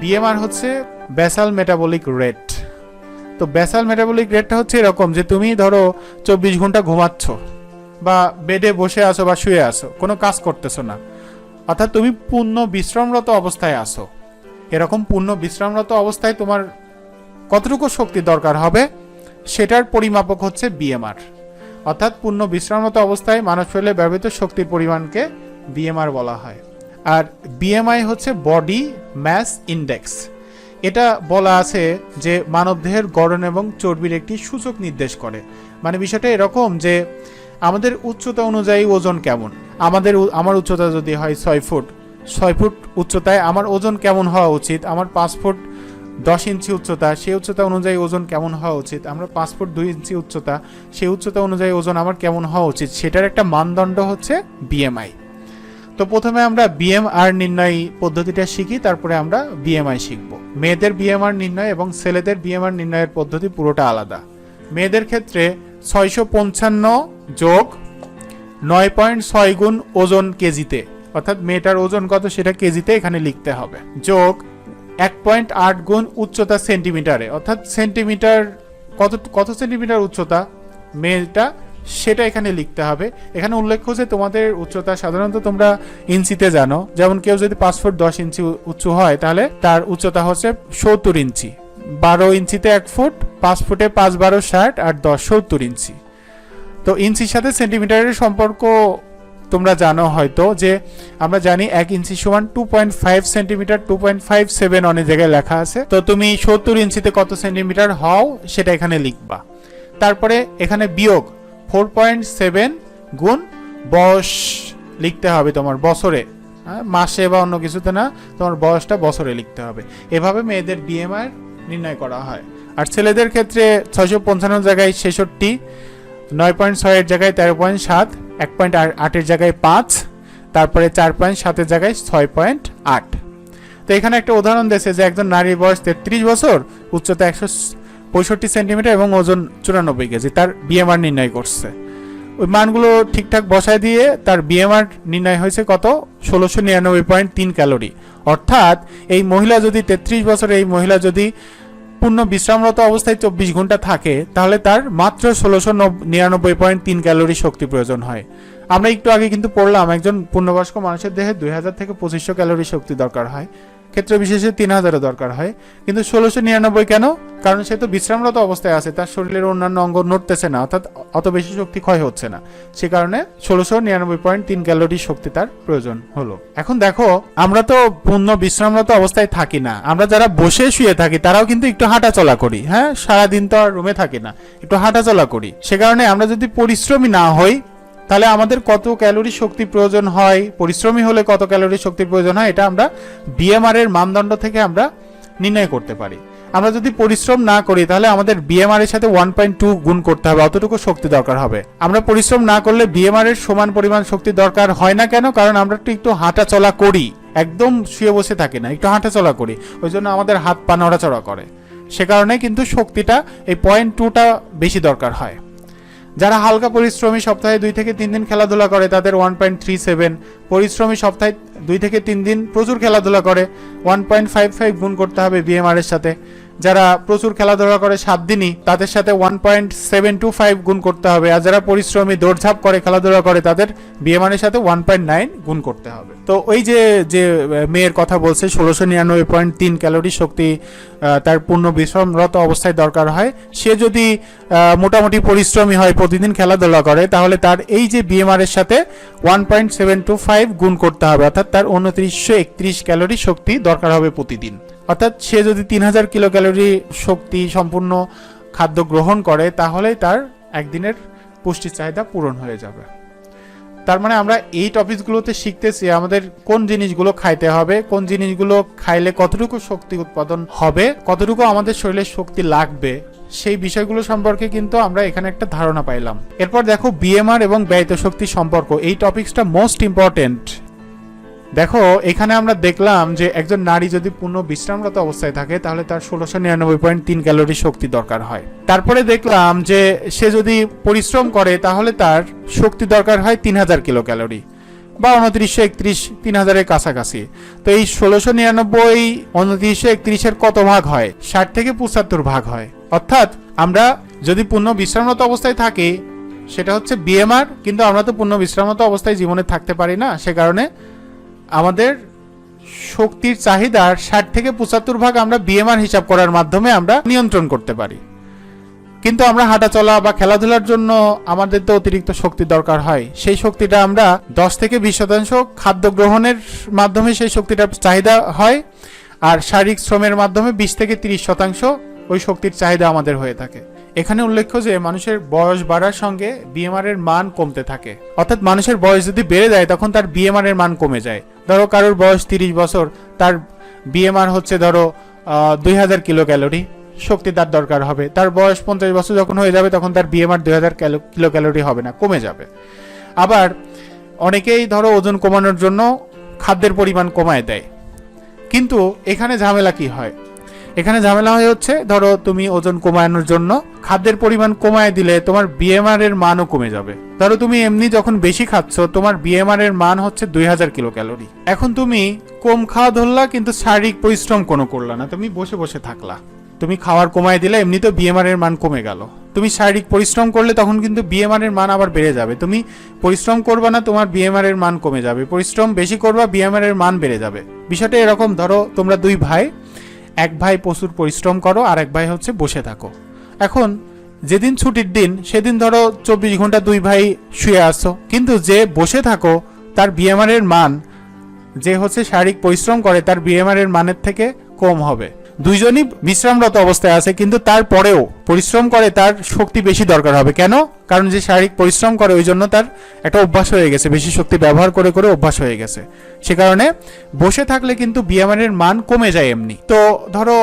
BMR হচ্ছে basal metabolic rate. তো basal metabolic রেটটা হচ্ছে এরকম যে তুমি ধরো 24 ঘন্টা ঘুমাচ্ছ বা বেডে বসে আছো বা শুয়ে আছো, কোনো কাজ করতেছো না, অর্থাৎ তুমি পূর্ণ বিশ্রামরত অবস্থায় আছো। এরকম পূর্ণ বিশ্রামরত অবস্থায় তোমার কতটুকু শক্তি দরকার হবে সেটার পরিমাপক হচ্ছে বিএমআর। অর্থাৎ পূর্ণ বিশ্রামরত অবস্থায় মানব শরীরে ব্যবহৃত শক্তির পরিমাণকে বিএমআর বলা হয়। আর বিএমআই হচ্ছে বডি ম্যাস ইন্ডেক্স। এটা বলা আছে যে মানবদেহের গড়ন এবং চর্বির একটি সূচক নির্দেশ করে। মানে বিষয়টা এরকম যে আমাদের উচ্চতা অনুযায়ী ওজন কেমন, আমার উচ্চতা যদি হয় 6 ফুট, 6 ফুট উচ্চতায় আমার ওজন কেমন হওয়া উচিত, আমার 5 ফুট 10 ইঞ্চি উচ্চতা, সেই উচ্চতা অনুযায়ী ওজন কেমন হওয়া উচিত, আমরা 5 ফুট 2 ইঞ্চি উচ্চতা, সেই উচ্চতা অনুযায়ী ওজন আমার কেমন হওয়া উচিত, সেটার একটা মানদণ্ড হচ্ছে বিএমআই। তো প্রথমে আমরা বিএমআর নির্ণয় পদ্ধতিটা শিখি, তারপরে আমরা বিএমআই শিখব। মেয়েদের বিএমআর নির্ণয় এবং ছেলেদের বিএমআর নির্ণয়ের পদ্ধতি পুরোটা আলাদা। মেয়েদের ক্ষেত্রে 655 যোগ 9.6 গুণ ওজন কেজিতে, অর্থাৎ মেয়েটার ওজন কত সেটা কেজিতে এখানে লিখতে হবে, যোগ 1.8 গুণ উচ্চতা সেন্টিমিটারে, অর্থাৎ সেন্টিমিটার কত সেন্টিমিটার উচ্চতা মেয়েটা সেটা এখানে লিখতে হবে। এখানে উল্লেখ্য যে তোমাদের উচ্চতা সাধারণত তোমরা ইঞ্চিতে জানো, যেমন কেউ যদি 5 ফুট 10 ইঞ্চি উঁচু হয় তাহলে তার উচ্চতা হচ্ছে 70 ইঞ্চি, 12 ইঞ্চিতে 1 ফুট, 5 ফুটে 5 12 60 আর 10 70 ইঞ্চি। তো ইঞ্চির সাথে সেন্টিমিটারের সম্পর্ক তোমরা জানো হয়তো, যে আমরা জানি 1 ইঞ্চি সমান 2.5 সেন্টিমিটার, 2.57 অনেক জায়গায় লেখা আছে। তো তুমি 70 ইঞ্চিতে কত সেন্টিমিটার হও সেটা এখানে লিখবা। তারপরে এখানে বিয়োগ 4.7 গুণ বয়স লিখতে হবে তোমার বছরে, মাসে বা অন্য কিছুতে না, তোমার বয়সটা বছরে লিখতে হবে। এভাবে মেয়েদের বিএমআই নির্ণয় করা হয়। আর ছেলেদের ক্ষেত্রে 655 জায়গায় 66, 9.6 এর জায়গায় 13.7, 1.8 এর জায়গায় 5, তারপরে 4.7 এর জায়গায় 6.8। তো এখানে একটা উদাহরণ দিয়েছে যে একজন নারীর বয়স 33 বছর, উচ্চতা 165 সেন্টিমিটার এবং ওজন 94 কেজি, তার বিএমআর নির্ণয় করছে। ওই মানগুলো ঠিকঠাক বসায় দিয়ে তার বিএমআর নির্ণয় হয়েছে কত, 1699.3 ক্যালোরি। অর্থাৎ এই মহিলা যদি 33 বছর, এই মহিলা যদি পূর্ণ বিশ্রামরত অবস্থায় 24 ঘন্টা থাকে তাহলে তার মাত্র 1699.3 ক্যালোরি শক্তি প্রয়োজন হয়। আমরা একটু আগে কিন্তু পড়লাম একজন পূর্ণবয়স্ক মানুষের দেহে 2000 থেকে 2500 ক্যালোরি শক্তি দরকার হয়, ক্ষেত্র বিশেষে 3000 দরকার হয়, কিন্তু 1699 কেন? কারণ সে তো বিশ্রামরত অবস্থায় আছে, তার শরীরের অন্যান্য অঙ্গ নড়তেছে না, অর্থাৎ অত বেশি শক্তি ক্ষয় হচ্ছে না, সে কারণে 1699.3 ক্যালোরি শক্তি তার প্রয়োজন হলো। এখন দেখো, আমরা তো পূর্ণ বিশ্রামরত অবস্থায় থাকি না, আমরা যারা বসে শুয়ে থাকি তারাও কিন্তু একটু হাঁটাচলা করি। হ্যাঁ, সারাদিন তো আর রুমে থাকি না, একটু হাঁটাচলা করি। সে কারণে আমরা যদি পরিশ্রমী না হই তাহলে আমাদের কত ক্যালোরি শক্তি প্রয়োজন হয়, পরিশ্রমী হলে কত ক্যালোরি শক্তির প্রয়োজন হয়, এটা আমরা বিএমআর এর মানদণ্ড থেকে আমরা নির্ণয় করতে পারি। আমরা যদি পরিশ্রম না করি তাহলে আমাদের বিএমআর এর সাথে 1.2 গুণ করতে হবে, অতটুকু শক্তি দরকার হবে। আমরা পরিশ্রম না করলে বিএমআর এর সমান পরিমাণ শক্তি দরকার হয় না। কেন? কারণ আমরা একটু হাঁটাচলা করি, একদম শুয়ে বসে থাকি না, একটু হাঁটাচলা করি, ওই জন্য আমাদের হাত পা নড়াচড়া করে, সে কারণে কিন্তু শক্তিটা এই 0.2টা বেশি দরকার হয়। যারা হালকা পরিশ্রমী, সপ্তাহে 2 থেকে 3 দিন খেলাধুলা করে তাদের 1.37, পরিশ্রমী সপ্তাহে 2 থেকে 3 দিন প্রচুর খেলাধুলা করে 1.55 গুণ করতে হবে বিএমআর এর সাথে। যারা প্রচুর খেলাধুলা করে 7 দিনই, তাদের সাথে 1.725 গুণ করতে হবে। আর যারা পরিশ্রমী দৌড়ঝাঁপ করে খেলাধুলা করে তাদের বিএমআর এর সাথে 1.9 গুণ করতে হবে। তো ওই যে মেয়ের কথা বলছে 1699.3 ক্যালোরি শক্তি তার পূর্ণ বিশ্রামরত অবস্থায় দরকার হয়, সে যদি মোটামুটি পরিশ্রমী হয়, প্রতিদিন খেলাধুলা করে, তাহলে তার এই যে বিএমআর এর সাথে 1.725 গুণ করতে হবে, অর্থাৎ তার 2931 ক্যালোরি শক্তি দরকার হবে প্রতিদিন। অর্থাৎ সে যদি 3000 কিলো ক্যালোরি শক্তি সম্পূর্ণ খাদ্য গ্রহণ করে তাহলে তার একদিনের পুষ্টির চাহিদা পূরণ হয়ে যাবে। তার মানে আমরা এই টপিকগুলোতে শিখতেছি আমাদের কোন জিনিসগুলো খাইতে হবে, কোন জিনিসগুলো খাইলে কতটুকু শক্তি উৎপাদন হবে, কতটুকু আমাদের শরীরে শক্তি লাগবে, সেই বিষয়গুলো সম্পর্কে কিন্তু আমরা এখানে একটা ধারণা পাইলাম। এরপর দেখো বিএমআর এবং ব্যয়িত শক্তি সম্পর্ক, এই টপিকসটা মোস্ট ইম্পর্টেন্ট। দেখো এখানে আমরা দেখলাম যে একজন নারী যদি পূর্ণ বিশ্রামরত অবস্থায় থাকে তাহলে তার 1699.3 ক্যালোরি শক্তি দরকার হয়। তারপরে দেখলাম যে সে যদি পরিশ্রম করে তাহলে তার শক্তি দরকার হয় 3000 কিলো ক্যালোরি। বা 2931, 3000-এর কাছাকাছি। তো এই 1699 2931-এর কত ভাগ হয়? 60 থেকে 75 ভাগ হয়। অর্থাৎ আমরা যদি পূর্ণ বিশ্রামরত অবস্থায় থাকি সেটা হচ্ছে বিএমআর, কিন্তু আমরা তো পূর্ণ বিশ্রামরত অবস্থায় জীবনে থাকতে পারি না, সে কারণে আমাদের শক্তির চাহিদার 60 থেকে 75 ভাগ আমরা বিএমআর হিসাব করার মাধ্যমে আমরা নিয়ন্ত্রণ করতে পারি। কিন্তু আমরা হাঁটা চলা বা খেলাধুলার জন্য আমাদের তো অতিরিক্ত শক্তি দরকার হয়, সেই শক্তিটা আমরা 10 থেকে 20% খাদ্য গ্রহণের মাধ্যমে সেই শক্তিটার চাহিদা হয়, আর শারীরিক শ্রমের মাধ্যমে 20 থেকে 30% ওই শক্তির চাহিদা আমাদের হয়ে থাকে। এখানে উল্লেখ্য যে মানুষের বয়স বাড়ার সঙ্গে বিএমআর এর মান কমতে থাকে। অর্থাৎ মানুষের বয়স যদি বেড়ে যায় তখন তার বিএমআর এর মান কমে যায়। ধরো কারোর বয়স 30 বছর, তার বিএমআর হচ্ছে ধরো 2000 কিলো ক্যালোরি শক্তি তার দরকার হবে। তার বয়স 50 বছর যখন হয়ে যাবে তখন তার বিএমআর 2000 কিলো ক্যালোরি হবে না, কমে যাবে। আবার অনেকেই ধরো ওজন কমানোর জন্য খাদ্যের পরিমাণ কমায় দেয়, কিন্তু এখানে ঝামেলা কি হয়? এখানে ঝামেলা হচ্ছে ধরো তুমি ওজন কমানোর জন্য খাদ্যের পরিমাণ কমায় দিলে তোমার বিএমআর এর মানও কমে যাবে। ধরো তুমি এমনি যখন বেশি খাচ্ছ তোমার বিএমআর এর মান হচ্ছে 2000 কিলো ক্যালোরি। এখন তুমি কম খাওয়া ধরলা কিন্তু শারীরিক পরিশ্রম কোনো করলা না, তুমি বসে বসে থাকলা। তুমি খাওয়ার কমায় দিলে, এমনি তো বিএমআর এর মান কমে গেল। তুমি শারীরিক পরিশ্রম করলে তখন কিন্তু বিএমআর এর মান আবার বেড়ে যাবে। তুমি পরিশ্রম করবা না, তোমার বিএমআর এর মান কমে যাবে। পরিশ্রম বেশি করবা, বিএমআর এর মান বেড়ে যাবে। বিষয়টা এরকম, ধরো তোমরা দুই ভাই, এক ভাই প্রচুর পরিশ্রম করো আর এক ভাই হচ্ছে বসে থাকো। এখন যেদিন ছুটির দিন সেদিন ধরো 24 ঘন্টা দুই ভাই শুয়ে আসো, কিন্তু যে বসে থাকো তার বিএমআর এর মান, যে হচ্ছে শারীরিক পরিশ্রম করে তার বিএমআর এর মানের থেকে কম হবে। দুইজনই বিশ্রামরত অবস্থায় আছে কিন্তু তারপরেও পরিশ্রম করে, তার শক্তি বেশি দরকার হবে। কেন? কারণ যে শারীরিক পরিশ্রম করে ওই জন্য তার একটা অভ্যাস হয়ে গেছে, বেশি শক্তি ব্যবহার করে করে অভ্যাস হয়ে গেছে। সে কারণে বসে থাকলে কিন্তু বিএমআর এর মান কমে যায় এমনি। তো ধরো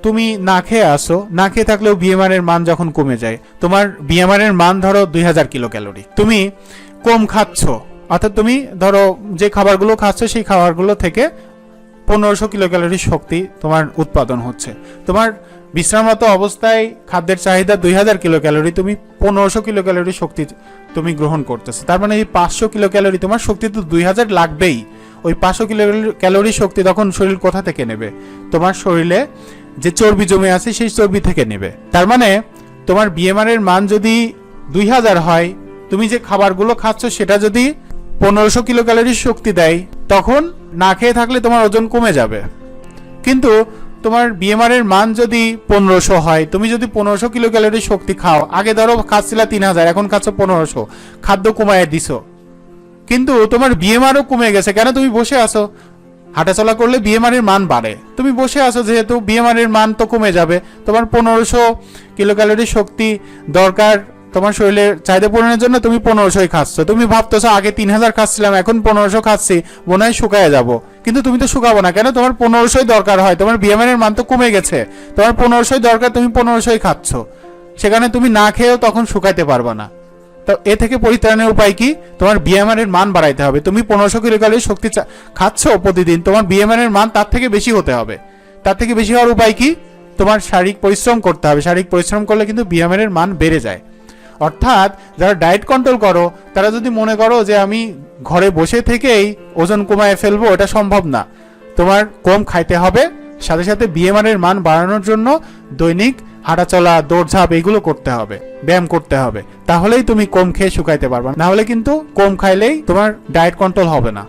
তুমি না খেয়ে আসো, না খেয়ে থাকলেও বিএমআর এর মান যখন কমে যায়, তোমার বিএমআর এর মান ধরো 2000 কিলো ক্যালোরি, তুমি কম খাচ্ছ, অর্থাৎ তুমি ধরো যে খাবারগুলো খাচ্ছ সেই খাবারগুলো থেকে 1500 কিলো ক্যালোরি শক্তি তোমার উৎপাদন হচ্ছে। তোমার বিশ্রামরত অবস্থায় খাদ্যের চাহিদা 2000 কিলো ক্যালোরি, তুমি 1500 কিলো ক্যালোরি শক্তি তুমি গ্রহণ করতেছো। তার মানে এই 500 কিলো ক্যালোরি তোমার শক্তি তো 2000 লাগবেই। ওই 500 কিলো ক্যালোরি শক্তি তখন শরীর কোথা থেকে নেবে? তোমার শরীরে যে চর্বি জমে আছে সেই চর্বি থেকে নেবে। তার মানে তোমার বিএমআর এর মান যদি 2000 হয়, তুমি যে খাবারগুলো খাচ্ছ সেটা যদি 1500 কিলো ক্যালোরি শক্তি দেয়, তখন না খেয়ে থাকলে তোমার ওজন কমে যাবে। কিন্তু তোমার বিএমআর এর মান যদি 1500 হয়, তুমি যদি 1500 কিলো ক্যালোরি শক্তি খাও, আগে ধরো খাচ্ছিলা 3000, এখন খাচ্ছ 1500, খাদ্য কমায় দিছো, কিন্তু তোমার বিএমআরও কমে গেছে। কেন? তুমি বসে আছো। হাঁটাচলা করলে বিএমআর এর মান বাড়ে, তুমি বসে আছো যেহেতু বিএমআর এর মান তো কমে যাবে। তোমার 1500 কিলো ক্যালোরি শক্তি দরকার তোমার শরীরের চাহিদা পূরণের জন্য, তুমি 1500 খাচ্ছ। তুমি ভাবতেছো আগে 3000 খাচ্ছিলাম, এখন 1500 খাচ্ছি, মনে হয় শুকায় যাবো, কিন্তু তুমি তো শুকাবো না। কেন? তোমার 1500 দরকার হয়, তোমার বিএমআর এর মান তো কমে গেছে, তোমার 1500 দরকার, তুমি 1500 খাচ্ছ। সেখানে তুমি না খেয়েও তখন শুকাইতে পারবা না। তো এ থেকে পরিত্রাণের উপায় কি? তোমার বিএমআর এর মান বাড়াইতে হবে। তুমি 1500 কিলো ক্যালোরি শক্তি খাচ্ছ প্রতিদিন, তোমার বিএমআর এর মান তার থেকে বেশি হতে হবে। তার থেকে বেশি হওয়ার উপায় কি? তোমার শারীরিক পরিশ্রম করতে হবে। শারীরিক পরিশ্রম করলে কিন্তু বিএমআর এর মান বেড়ে যায়। অর্থাৎ যারা ডায়েট কন্ট্রোল করো তারা যদি মনে করো যে আমি ঘরে বসে থেকেই ওজন কমায় ফেলবো, এটা সম্ভব না। তোমার কম খাইতে হবে, সাথে সাথে বিএমআর এর মান বাড়ানোর জন্য দৈনিক হাঁটাচলা, দৌড়ঝাঁপ এগুলো করতে হবে, ব্যায়াম করতে হবে। তাহলেই তুমি কম খেয়ে শুকাইতে পারবে, না হলে কিন্তু কম খাইলেই তোমার ডায়েট কন্ট্রোল হবে না।